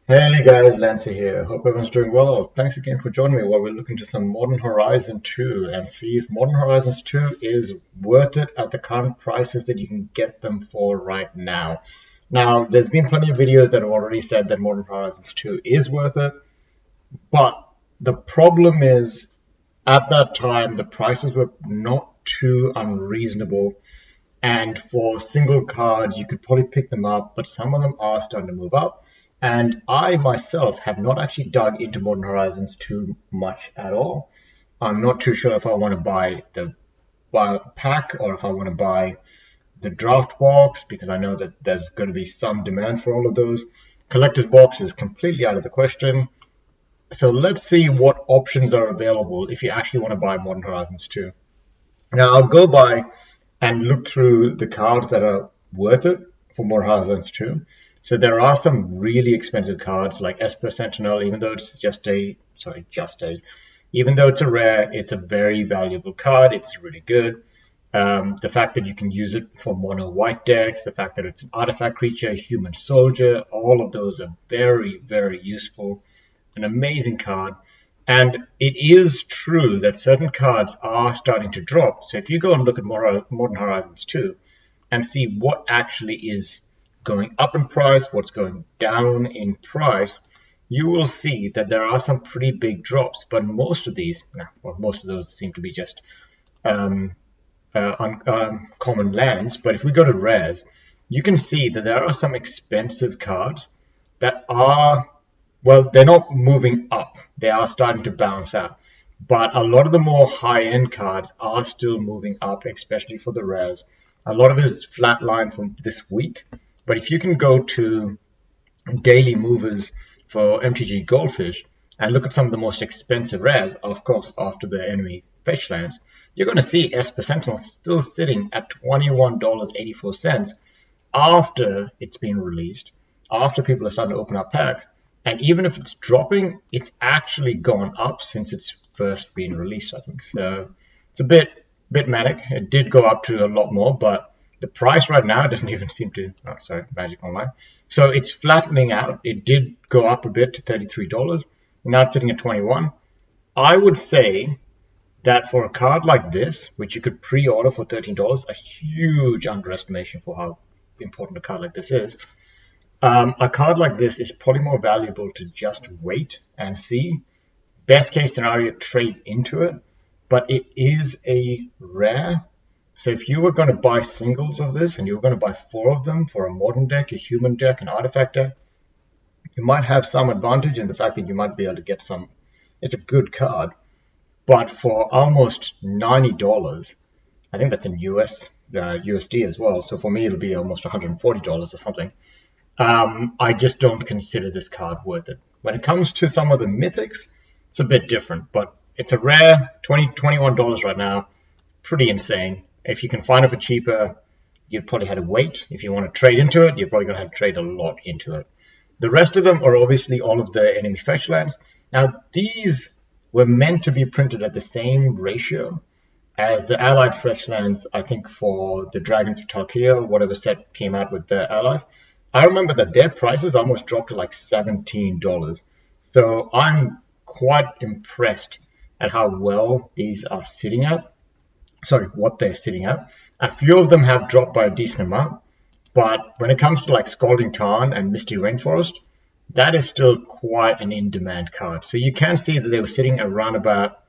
Hey guys, Lancer here. Hope everyone's doing well. Thanks again for joining me while we're looking to some Modern Horizon 2 and see if Modern Horizons 2 is worth it at the current prices that you can get them for right now. Now, there's been plenty of videos that have already said that Modern Horizons 2 is worth it, but the problem is at that time the prices were not too unreasonable, and for single cards, you could probably pick them up, but some of them are starting to move up. And I myself have not actually dug into Modern Horizons too much at all. I'm not too sure if I want to buy the pack or if I want to buy the draft box because I know that there's going to be some demand for all of those. Collector's box is completely out of the question. So let's see what options are available if you actually want to buy Modern Horizons 2. Now I'll go by and look through the cards that are worth it for more Horizons 2. So there are some really expensive cards like Esper Sentinel, even though it's even though it's a rare, it's a very valuable card. It's really good. The fact that you can use it for mono white decks, the fact that it's an artifact creature, human soldier, all of those are very, very useful. An amazing card. And it is true that certain cards are starting to drop. So if you go and look at Modern Horizons 2 and see what actually is going up in price, what's going down in price, you will see that there are some pretty big drops. But most of these, well, most of those seem to be just um, common lands. But if we go to rares, you can see that there are some expensive cards that are, well, they're not moving up. They are starting to bounce out. But a lot of the more high-end cards are still moving up, especially for the rares. A lot of it is flatline from this week. But if you can go to daily movers for MTG Goldfish and look at some of the most expensive rares, of course, after the enemy fetch lands, you're going to see Esper Sentinel still sitting at $21.84 after it's been released, after people are starting to open up packs. And even if it's dropping, it's actually gone up since it's first been released, I think. So it's a bit manic. It did go up to a lot more, but the price right now doesn't even seem to. Oh, sorry, Magic Online. So it's flattening out. It did go up a bit to $33. Now it's sitting at 21. I would say that for a card like this, which you could pre-order for $13, a huge underestimation for how important a card like this is. A card like this is probably more valuable to just wait and see. Best case scenario, trade into it, but it is a rare. So if you were going to buy singles of this and you were going to buy four of them for a modern deck, a human deck, an artifact deck, you might have some advantage in the fact that you might be able to get some. It's a good card, but for almost $90, I think that's in USD as well. So for me, it'll be almost $140 or something. I just don't consider this card worth it. When it comes to some of the mythics, it's a bit different, but it's a rare $21 right now. Pretty insane. If you can find it for cheaper, you've probably had to wait. If you want to trade into it, you're probably going to have to trade a lot into it. The rest of them are obviously all of the enemy fetch lands. Now, these were meant to be printed at the same ratio as the allied fetch lands, I think, for the Dragons of Tarkir, whatever set came out with the allies. I remember that their prices almost dropped to like $17. So I'm quite impressed at how well these are sitting at. Sorry, what they're sitting at. A few of them have dropped by a decent amount, but when it comes to like Scalding Tarn and Misty Rainforest, that is still quite an in-demand card. So you can see that they were sitting around about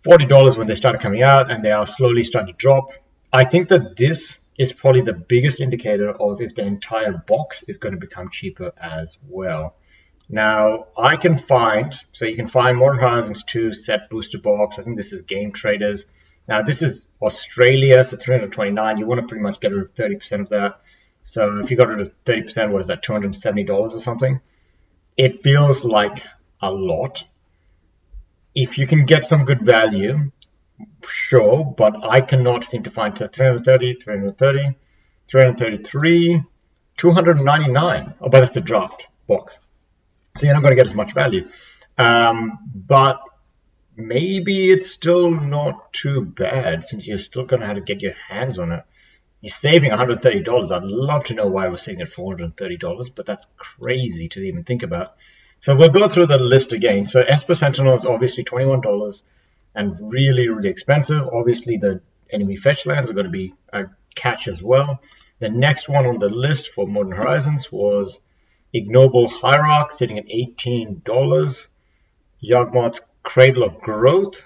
$40 when they started coming out, and they are slowly starting to drop. I think that this is probably the biggest indicator of if the entire box is going to become cheaper as well. Now, I can find, so you can find Modern Horizons 2 set booster box. I think this is Game Traders. Now, this is Australia, so 329. You want to pretty much get rid of 30% of that. So if you got rid of 30%, what is that, $270 or something? It feels like a lot. If you can get some good value, sure, but I cannot seem to find 330, 330, 333, 299. Oh, but that's the draft box. So you're not going to get as much value. But maybe it's still not too bad since you're still going to have to get your hands on it. You're saving $130. I'd love to know why we're sitting at $430, but that's crazy to even think about. So we'll go through the list again. So Esper Sentinel is obviously $21 and really, really expensive. Obviously, the enemy fetch lands are going to be a catch as well. The next one on the list for Modern Horizons was Ignoble Hierarch, sitting at $18. Yawgmoth's Cradle of Growth,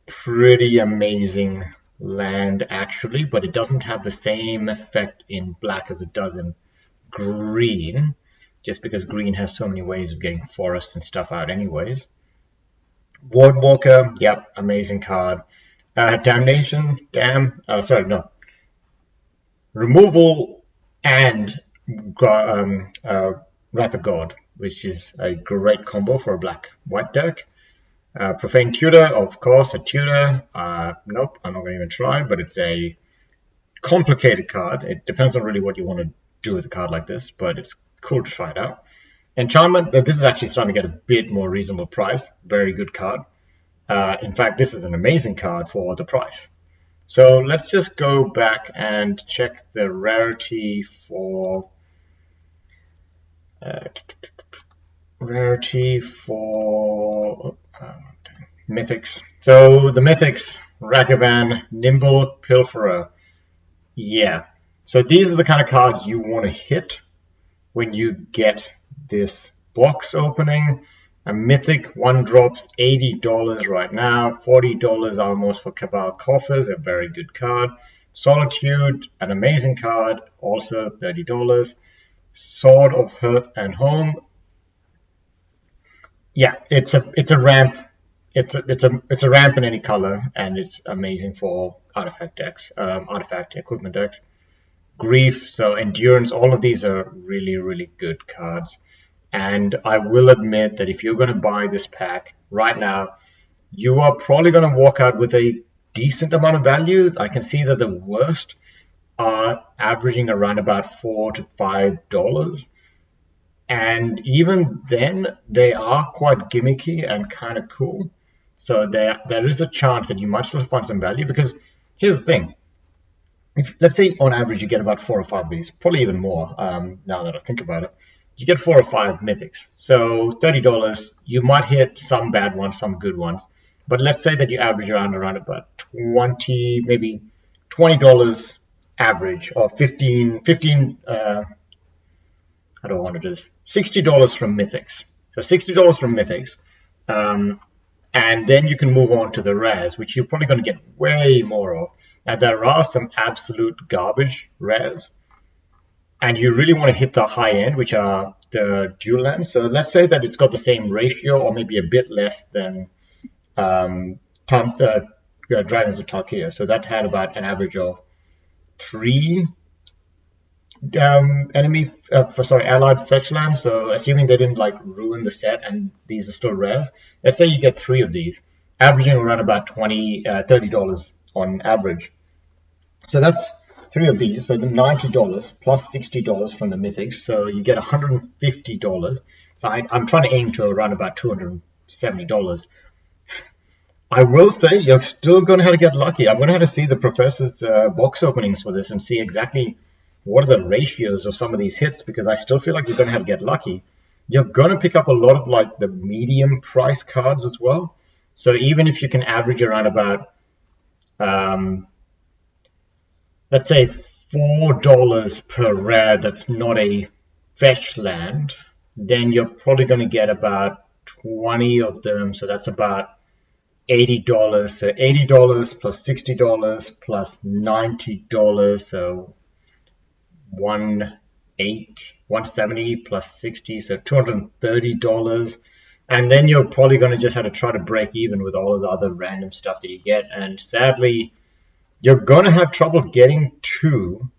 pretty amazing land actually, but it doesn't have the same effect in black as it does in green, just because green has so many ways of getting forest and stuff out anyways. Wardwalker, yep, amazing card. Damnation, Removal and Wrath of God, which is a great combo for a black-white deck. Profane Tutor, of course, a tutor. Nope, I'm not going to even try, but it's a complicated card. It depends on really what you want to do with a card like this, but it's cool to try it out. Enchantment, this is actually starting to get a bit more reasonable price. Very good card. In fact, this is an amazing card for the price. So let's just go back and check the rarity for mythics. So the mythics, Ragavan, Nimble Pilferer. Yeah. So these are the kind of cards you want to hit when you get this box opening. A mythic one drops $80 right now, $40 almost for Cabal Coffers, a very good card. Solitude, an amazing card, also $30. Sword of Hearth and Home. Yeah, it's a ramp. It's a ramp in any color, and it's amazing for artifact decks, artifact equipment decks. Grief, so Endurance, all of these are really, really good cards. And I will admit that if you're going to buy this pack right now, you are probably going to walk out with a decent amount of value. I can see that the worst are averaging around about $4 to $5. And even then, they are quite gimmicky and kind of cool. So there is a chance that you might still find some value, because here's the thing. If, let's say on average you get about 4 or 5 of these, probably even more now that I think about it. You get 4 or 5 mythics. So $30, you might hit some bad ones, some good ones. But let's say that you average around about 20, maybe $20 average, or 15 I don't want to do this. $60 from mythics. So $60 from mythics. And then you can move on to the rares, which you're probably going to get way more of. Now, there are some absolute garbage rares. And you really want to hit the high end, which are the dual lands. So let's say that it's got the same ratio, or maybe a bit less than Dragons of Tarkir. So that had about an average of 3 allied fetch lands. So assuming they didn't like ruin the set and these are still rares, let's say you get 3 of these, averaging around about $30 on average. So that's 3 of these, so the $90 plus $60 from the mythics, so you get $150. So I'm trying to aim to around about $270. I will say you're still going to have to get lucky. I'm going to have to see the professor's box openings for this and see exactly what are the ratios of some of these hits, because I still feel like you're going to have to get lucky. You're going to pick up a lot of like the medium price cards as well. So even if you can average around about let's say $4 per rare that's not a fetch land, then you're probably going to get about 20 of them. So that's about $80. So $80 plus $60 plus $90. So $170 plus 60, so $230. And then you're probably going to just have to try to break even with all of the other random stuff that you get. And sadly, you're going to have trouble getting to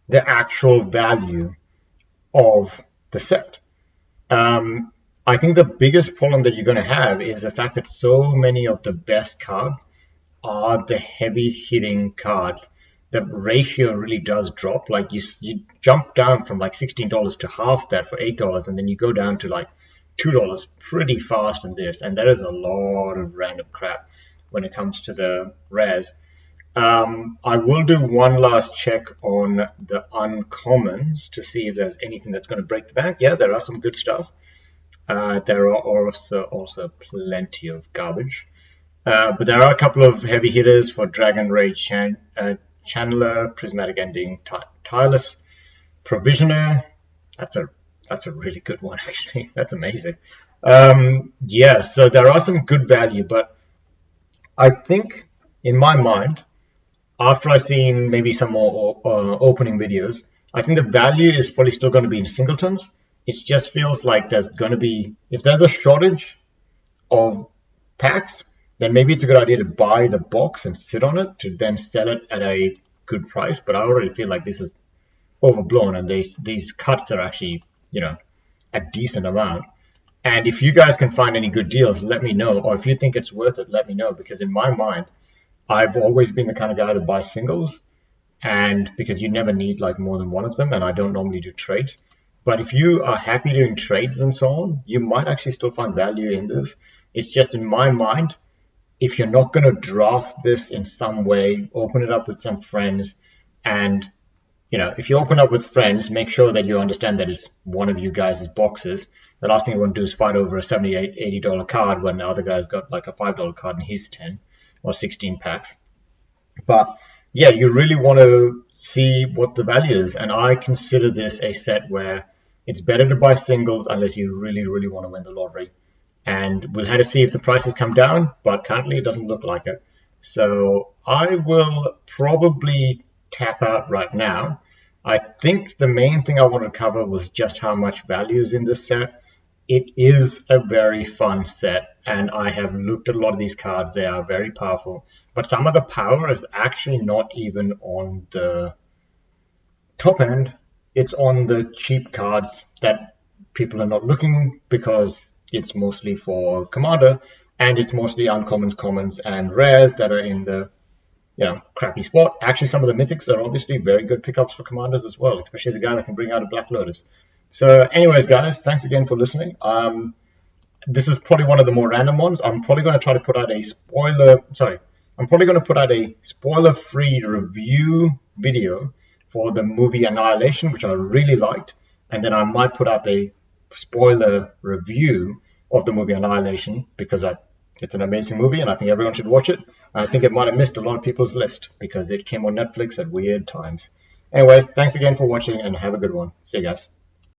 the actual value of the set. I think the biggest problem that you're going to have is the fact that so many of the best cards are the heavy hitting cards. The ratio really does drop. Like you jump down from like $16 to half that for $8, and then you go down to like $2 pretty fast in this. And that is a lot of random crap when it comes to the rares. I will do one last check on the uncommons to see if there's anything that's going to break the bank. Yeah, there are some good stuff. There are also plenty of garbage. But there are a couple of heavy hitters for Dragon Rage Channeler, Prismatic Ending, Tireless, Provisioner. That's a really good one, actually. That's amazing. Yeah, so there are some good value, but I think in my mind, after I've seen maybe some more opening videos, I think the value is probably still going to be in singletons. It just feels like there's going to be, if there's a shortage of packs, then maybe it's a good idea to buy the box and sit on it to then sell it at a good price. But I already feel like this is overblown, and these cuts are actually, a decent amount. And if you guys can find any good deals, let me know. Or if you think it's worth it, let me know. Because in my mind, I've always been the kind of guy to buy singles, and because you never need like more than one of them, and I don't normally do trades. But if you are happy doing trades and so on, you might actually still find value in this. It's just in my mind, if you're not going to draft this in some way, open it up with some friends, and if you open up with friends, make sure that you understand that it's one of you guys' boxes. The last thing you want to do is fight over a $78, $80 card when the other guy's got like a $5 card in his 10 or 16 packs. But yeah, you really want to see what the value is. And I consider this a set where it's better to buy singles unless you really, really want to win the lottery. And we'll have to see if the prices come down, but currently it doesn't look like it. So I will probably tap out right now. I think the main thing I wanted to cover was just how much value is in this set. It is a very fun set, and I have looked at a lot of these cards. They are very powerful, but some of the power is actually not even on the top end. It's on the cheap cards that people are not looking, because it's mostly for Commander, and it's mostly uncommons, commons, and rares that are in the crappy spot. Actually, some of the mythics are obviously very good pickups for Commanders as well, especially the guy that can bring out a Black Lotus. So anyways, guys, thanks again for listening. This is probably one of the more random ones. I'm probably going to try to put out a spoiler-free review video for the movie Annihilation, which I really liked. And then I might put out a spoiler review of the movie Annihilation, because it's an amazing movie and I think everyone should watch it. I think it might have missed a lot of people's list because it came on Netflix at weird times. Anyways, thanks again for watching and have a good one. See you guys.